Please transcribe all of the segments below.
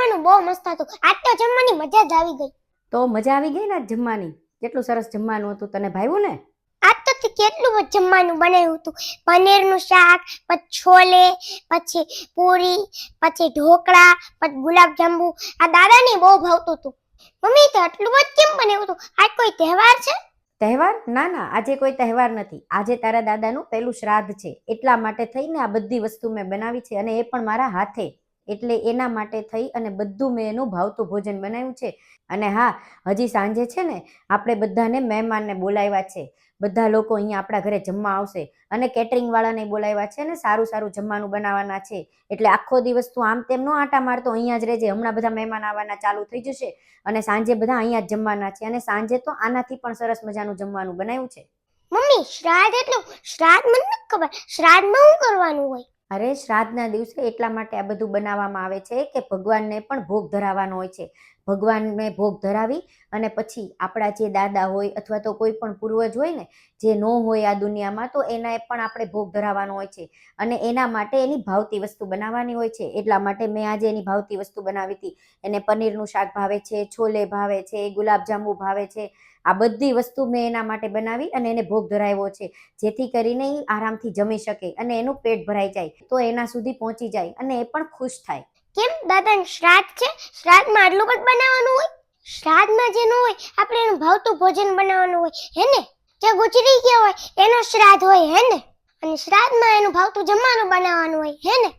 જમવાનું બહુ મસ્ત હતું. આજ તો જમવાની મજા જ આવી ગઈ. તો મજા આવી ગઈ ને જમવાની? કેટલું સરસ જમવાનું હતું, તને ભાવ્યું ને? આજ તો તે કેટલું બધું જમવાનું બનાવ્યું હતું. પનીરનું શાક, પછી છોલે, પછી પૂરી, પછી ઢોકળા, પછી ગુલાબજાંબુ. આ દાદાને બહુ ભાવતું હતું. મમ્મી તો આટલું બધું કેમ બનાવ્યું હતું? આજ કોઈ તહેવાર છે? તહેવાર? ના ના, આજે કોઈ તહેવાર નથી. આજે તારા દાદાનું પહેલું શ્રાદ્ધ છે, એટલા માટે થઈને આ બધી વસ્તુ મેં બનાવી છે, અને એ પણ મારા હાથે. એટલે એના માટે થઈ અને બધું મેં એનું ભાવતું ભોજન બનાવ્યું છે. અને હા, હજી સાંજે છે ને આપણે બધાને મહેમાનને બોલાવ્યા છે. બધા લોકો અહીંયા આપણા ઘરે જમવા આવશે, અને કેટરિંગ વાળાને બોલાવ્યા છે, ને સારું સારું જમવાનું બનાવવાના છે. એટલે આખો દિવસ તું આમ તેમ નો આટા મારતો, અહીંયા જ રહેજે. હમણાં બધા મહેમાન આવવાના ચાલુ થઈ જશે, અને સાંજે બધા અહીંયા જ જમવાના છે. અને સાંજે તો આનાથી પણ સરસ મજાનું જમવાનું બનાવ્યું છે. મમ્મી શ્રાદ્ધ એટલું શ્રાદ્ધ મને નથી ખબર. શ્રાદ્ધમાં શું કરવાનું હોય? અરે શ્રાદ્ધના દિવસે એટલા માટે આ બધું બનાવવામાં આવે છે કે ભગવાનને પણ ભોગ ધરાવવાનો હોય છે. ભગવાનને ભોગ ધરાવી અને પછી આપણા જે દાદા હોય અથવા તો કોઈ પણ પૂર્વજ હોય ને, જે ન હોય આ દુનિયામાં, તો એના પણ આપણે ભોગ ધરાવવાનો હોય છે. અને એના માટે એની ભાવતી વસ્તુ બનાવવાની હોય છે. એટલા માટે મેં આજે એની ભાવતી વસ્તુ બનાવી હતી. એને પનીરનું શાક ભાવે છે, છોલે ભાવે છે, ગુલાબજાંબુ ભાવે છે. આ બધી વસ્તુ મેં એના માટે બનાવી અને એને ભોગ ધરાવ્યો છે, જેથી કરીને એ આરામથી જમી શકે અને એનું પેટ ભરાઈ જાય, તો એના સુધી પહોંચી જાય અને એ પણ ખુશ થાય. કેમ દાદાને શ્રાદ્ધ છે? શ્રાદ્ધમાં આટલું બધું બનાવવાનું હોય? શ્રાદ્ધમાં જે ન હોય આપણે એનું ભાવતું ભોજન બનાવવાનું હોય, હે ને? જે ગુજરી ગયા હોય એનો શ્રાદ્ધ હોય, હે ને? અને શ્રાદ્ધમાં એનું ભાવતું જમવાનું બનાવવાનું હોય, હે ને?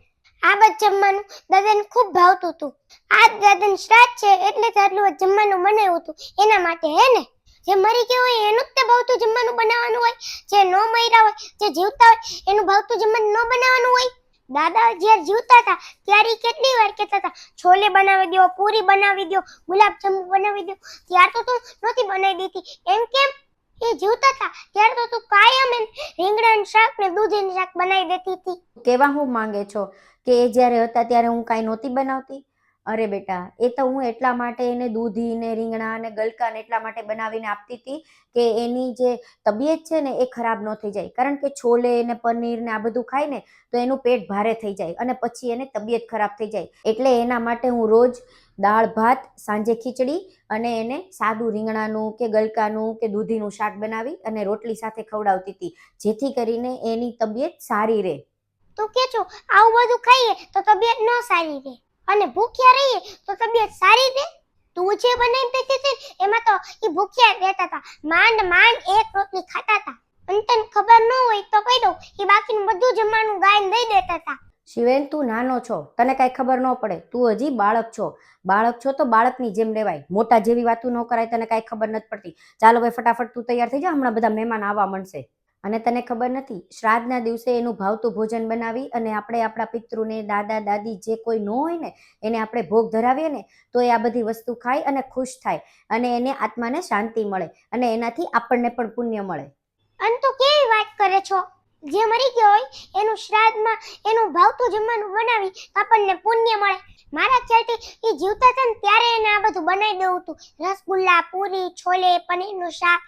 આ બધું જમવાનું દાદાને ખૂબ ભાવતું હતું. આજ દાદાને શ્રાદ્ધ છે એટલે જ આટલું બધું જમવાનું બનાવ્યું હતું એના માટે, હે ને? જે મરી ગયા હોય એનું જ તે ભાવતું જમવાનું બનાવવાનું હોય. જે ન મર્યા હોય, જે જીવતા હોય એનું ભાવતું જમવાનું ન બનાવવાનું હોય. દાદા જ્યારે જીવતા હતા ત્યારે કેટલી વાર કહેતા હતા, છોલે બનાવી દો, પૂરી બનાવી દો, ગુલાબજાંબુ બનાવી દો. ત્યાર તો તું નહોતી બનાવી દેતી. એમ કેમ? એ જીવતા હતા ત્યારે તો તું કાયમ રીંગણાનું શાક ને દૂધીનું શાક બનાવી દેતી હતી. કેવા હું માંગે છો કે એ જ્યારે હતા ત્યારે હું કાંઈ નહોતી બનાવતી? અરે બેટા, એ તો હું એટલા માટે એને દૂધી ને રીંગણા ને ગલકા ને એટલા માટે બનાવીને આપતી હતી કે એની જે તબિયત છે ને એ ખરાબ ન થઈ જાય. કારણ કે છોલે ને પનીર ને આ બધું ખાય ને તો એનું પેટ ભારે થઈ જાય અને પછી એને તબિયત ખરાબ થઈ જાય. એટલે એના માટે હું રોજ દાળ ભાત, સાંજે ખીચડી અને એને સાદું રીંગણાનું કે ગલકાનું કે દૂધીનું શાક બનાવી અને રોટલી સાથે ખવડાવતી હતી, જેથી કરીને એની તબિયત સારી રહે. તું કે છો આવું બધું ખાઈએ તો તબિયત ન સારી રહે, અને ભૂખ્યા રહીએ તો તબિયત સારી રહે? તું જે બનાવી દેતી હતી એમાં તો એ ભૂખ્યા રહેતા હતા. માંડ માંડ એક રોટલી ખાતા હતા. અને તને ખબર ન હોય તો કહી દઉં, એ બાકીનું બધું જમવાનું ગાયને દઈ દેતા હતા. શિવેન, તું નાનો છો, તને કાંઈ ખબર ન પડે. તું હજી બાળક છો. બાળક છો તો બાળકની જેમ રહેવાય. મોટા જેવી વાતું ન કરાય. તને કાંઈ ખબર નથી પડતી. ચાલો ભાઈ, ફટાફટ તું તૈયાર થઈ જા, હમણાં બધા મહેમાન આવવા માંડશે. અને તને ખબર નથી, શ્રાદ્ધના દિવસે એનું ભાવતું ભોજન બનાવી અને આપણે આપણા પિતૃને, દાદા દાદી જે કોઈ ન હોય ને એને આપણે ભોગ ધરાવીએ ને તો એ આ બધી વસ્તુ ખાય અને ખુશ થાય, અને એને આત્માને શાંતિ મળે, અને એનાથી આપણને પણ પુણ્ય મળે. અને તું કેવી વાત કરે છો? જે મરી ગયો હોય એનું શ્રાદ્ધમાં એનું ભાવતું જમવાનું બનાવી આપણને પુણ્ય મળે. મારા ખ્યાલથી એ જીવતા હતા ને ત્યારે એને આ બધું બનાવી દેવું હતું. રસગુલ્લા, પૂરી, છોલે, પનીરનું શાક,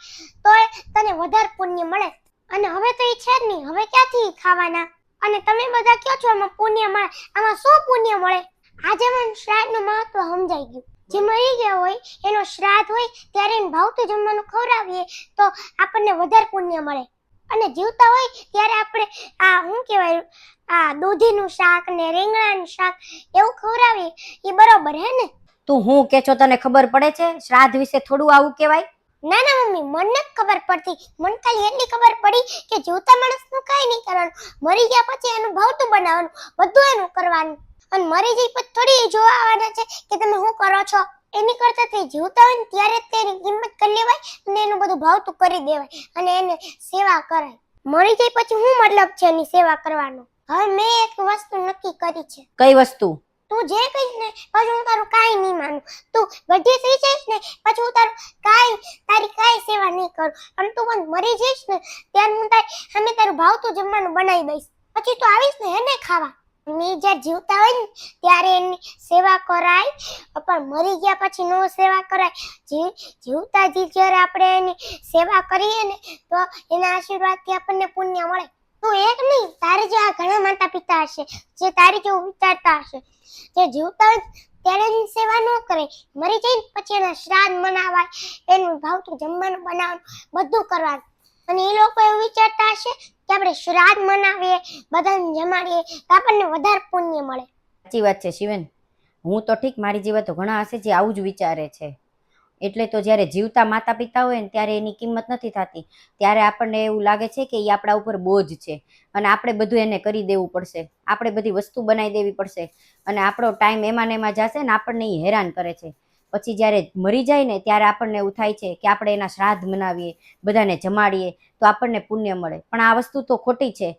તો તને વધારે પુણ્ય મળે. અને હવે તો એ છે જ નહીં. હવે ક્યાંથી ખાવાના? અને તમે બધા કહો છો આમાં પુણ્ય મળે. આમાં શું પુણ્ય મળે? આજે મને શ્રાદ્ધનું મહત્વ સમજાઈ ગયું. જે મરી ગયા હોય એનો શ્રાદ્ધ હોય ત્યારે એને ભાવતું જમવાનું ખવડાવીએ તો આપણને વધારે પુણ્ય મળે. અને જીવતા હોય ત્યારે આપણે આ શું કહેવાય, આ દૂધીનું શાક ને રીંગણાનું શાક એવું ખવડાવીએ એ બરોબર, હે ને? તું હું કે છો તને ખબર પડે છે? શ્રાદ્ધ વિશે થોડું આવું કહેવાય? ના ના મમ્મી, મને નથી ખબર પડતી. મને ખાલી એટલી ખબર પડી કે જીવતા માણસનું કાંઈ નહીં કરવાનું, મરી ગયા પછી એનું ભાવતું બનાવવાનું, બધું એનું કરવાનું. અને મરી જઈ પછી થોડી જોવા આવવાના છે કે તમે શું કરો છો. એની કરતા તે જીવતા હોય ને ત્યારે તેની કિંમત કરી લેવાય અને એનું બધું ભાવતું કરી દેવાય અને એને સેવા કરાય. મરી જાય પછી શું મતલબ છે એની સેવા કરવાનો? હવે મેં એક વસ્તુ નક્કી કરી છે. કઈ વસ્તુ? તું જે કહીશ ને પછી હું તારું કાંઈ નહીં માનું. તું ગઢી થઈ જઈશ ને પછી હું તારી કાંઈ સેવા નહીં કરું. અને તું પણ મરી જઈશ ને ત્યારે હું તારું ભાવતું જમવાનું બનાવી દઈશ. પછી તું આવીશ ને એને ખાવા. મેં જ્યારે જીવતા હોય ને ત્યારે એની સેવા કરાય, પણ મરી ગયા પછી નો સેવા કરાય. જીવતા જ્યારે આપણે એની સેવા કરીએ ને તો એના આશીર્વાદથી આપણને પુણ્ય મળે. તું એક નહીં, તારે જેવા ઘણા માતા પિતા હશે જે તારી જેવું વિચારતા હશે, જે જીવતા હોય ત્યારે એની સેવા ન કરે, મરી જાય ને પછી એના શ્રાદ્ધ મનાવાય, એનું ભાવતું જમવાનું બનાવવાનું, બધું કરવાનું. અને એ લોકો એવું વિચારતા હશે કે આપણે શ્રાદ્ધ મનાવીએ, બધાને જમાડીએ તો આપણને વધારે પુણ્ય મળે. સાચી વાત છે શિવેન. હું તો ઠીક, મારી જેવા તો ઘણા હશે જે આવું જ વિચારે છે. એટલે તો જ્યારે જીવતા માતા પિતા હોય ને ત્યારે એની કિંમત નથી થતી. ત્યારે આપણને એવું લાગે છે કે એ આપણા ઉપર બોજ છે અને આપણે બધું એને કરી દેવું પડશે, આપણે બધી વસ્તુ બનાવી દેવી પડશે અને આપણો ટાઈમ એમાં ને એમાં જશે ને આપણને એ હેરાન કરે છે. પછી જ્યારે મરી જાય ને ત્યારે આપણને એવું થાય છે કે આપણે એના શ્રાદ્ધ મનાવીએ, બધાને જમાડીએ તો આપણને પુણ્ય મળે. પણ આ વસ્તુ તો ખોટી છે.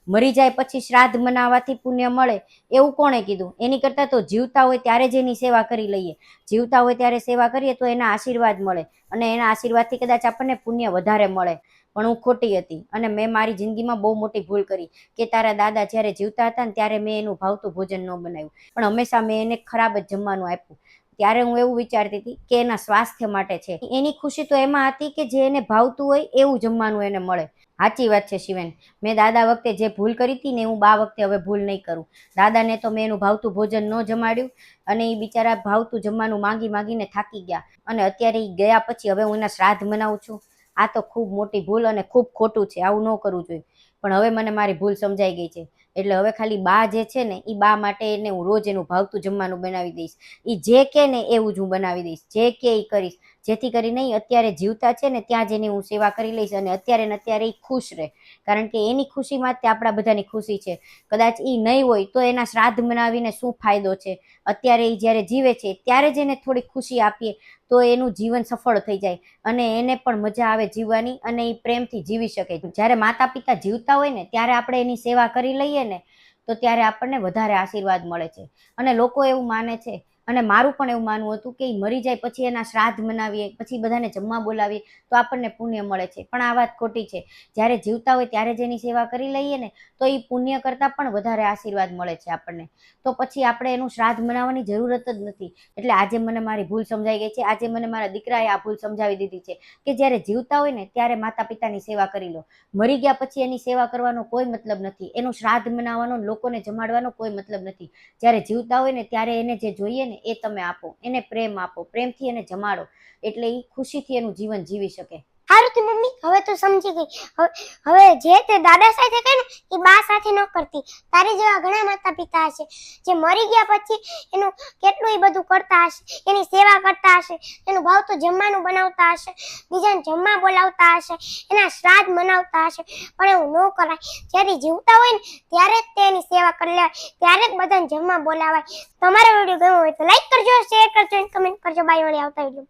મરી જાય પછી શ્રાદ્ધ મનાવવાથી પુણ્ય મળે એવું કોણે કીધું? એની કરતાં તો જીવતા હોય ત્યારે જ એની સેવા કરી લઈએ. જીવતા હોય ત્યારે સેવા કરીએ તો એના આશીર્વાદ મળે અને એના આશીર્વાદથી કદાચ આપણને પુણ્ય વધારે મળે. પણ હું ખોટી હતી અને મેં મારી જિંદગીમાં બહુ મોટી ભૂલ કરી કે તારા દાદા જ્યારે જીવતા હતા ને ત્યારે મેં એનું ભાવતું ભોજન ન બનાવ્યું, પણ હંમેશા મેં એને ખરાબ જ જમવાનું આપ્યું. ત્યારે હું એવું વિચારતી હતી કે એના સ્વાસ્થ્ય માટે છે. એની ખુશી તો એમાં હતી કે જે એને ભાવતું હોય એવું જમવાનું એને મળે. સાચી વાત છે શિવેન. મેં દાદા વખતે જે ભૂલ કરી હતી ને હું બા વખતે હવે ભૂલ નહીં કરું. દાદાને તો મેં એનું ભાવતું ભોજન ન જમાડ્યું અને એ બિચારા ભાવતું જમવાનું માંગી માંગીને થાકી ગયા અને અત્યારે એ ગયા પછી હવે હું એના શ્રાદ્ધ મનાવું છું. આ તો ખૂબ મોટી ભૂલ અને ખૂબ ખોટું છે. આવું ન કરવું જોઈએ. પણ હવે મને મારી ભૂલ સમજાઈ ગઈ છે. એટલે હવે ખાલી બા જે છે ને એ બા માટે એને હું રોજ એનું ભાવતું જમવાનું બનાવી દઈશ. એ જે કે ને એવું જ હું બનાવી દઈશ, જે કે એ કરીશ, જેથી કરીને અત્યારે જીવતા છે ને ત્યાં જ એની હું સેવા કરી લઈશ અને અત્યારે ને અત્યારે એ ખુશ રહે. કારણ કે એની ખુશીમાં જ તે આપણા બધાની ખુશી છે. કદાચ એ નહીં હોય તો એના શ્રાદ્ધ મનાવીને શું ફાયદો છે? અત્યારે એ જ્યારે જીવે છે ત્યારે જ એને થોડી ખુશી આપીએ તો એનું જીવન સફળ થઈ જાય અને એને પણ મજા આવે જીવવાની અને એ પ્રેમથી જીવી શકે. જ્યારે માતા પિતા જીવતા હોય ને ત્યારે આપણે એની સેવા કરી લઈએ ને તો ત્યારે આપણને વધારે આશીર્વાદ મળે છે. અને લોકો એવું માને છે અને મારું પણ એવું માનવું હતું કે મરી જાય પછી એના શ્રાદ્ધ મનાવીએ, પછી બધાને જમવા બોલાવીએ તો આપણને પુણ્ય મળે છે. પણ આ વાત ખોટી છે. જ્યારે જીવતા હોય ત્યારે જ એની સેવા કરી લઈએ ને તો એ પુણ્ય કરતાં પણ વધારે આશીર્વાદ મળે છે આપણને. તો પછી આપણે એનું શ્રાદ્ધ મનાવવાની જરૂરત જ નથી. એટલે આજે મને મારી ભૂલ સમજાઈ ગઈ છે. આજે મને મારા દીકરાએ આ ભૂલ સમજાવી દીધી છે કે જ્યારે જીવતા હોય ને ત્યારે માતા પિતાની સેવા કરી લો, મરી ગયા પછી એની સેવા કરવાનો કોઈ મતલબ નથી. એનું શ્રાદ્ધ મનાવવાનો, લોકોને જમાડવાનો કોઈ મતલબ નથી. જ્યારે જીવતા હોય ને ત્યારે એને જે જોઈએ ને એ તમે આપો, એને પ્રેમ આપો, પ્રેમથી એને જમાડો એટલે એ ખુશીથી એનું જીવન જીવી શકે. સારું તું મમ્મી, હવે તું સમજી ગઈ. હવે જે તે દાદા સાથે કહે ને એ બા સાથે ન કરતી. તારી જેવા ઘણા માતા પિતા હશે જે મરી ગયા પછી એનું કેટલું એ બધું કરતા હશે, એની સેવા કરતા હશે, એનું ભાવતું જમવાનું બનાવતા હશે, બીજાને જમવા બોલાવતા હશે, એના શ્રાદ્ધ મનાવતા હશે. પણ એવું ન કરાય. જ્યારે જીવતા હોય ને ત્યારે જ તેની સેવા કરી લેવાય, ત્યારે જ બધાને જમવા બોલાવાય. તમારો વિડીયો ગમ્યો હોય તો લાઈક કરજો, શેર કરજો અને કમેન્ટ કરજો. બાય, વળી આવતા વિડીયો.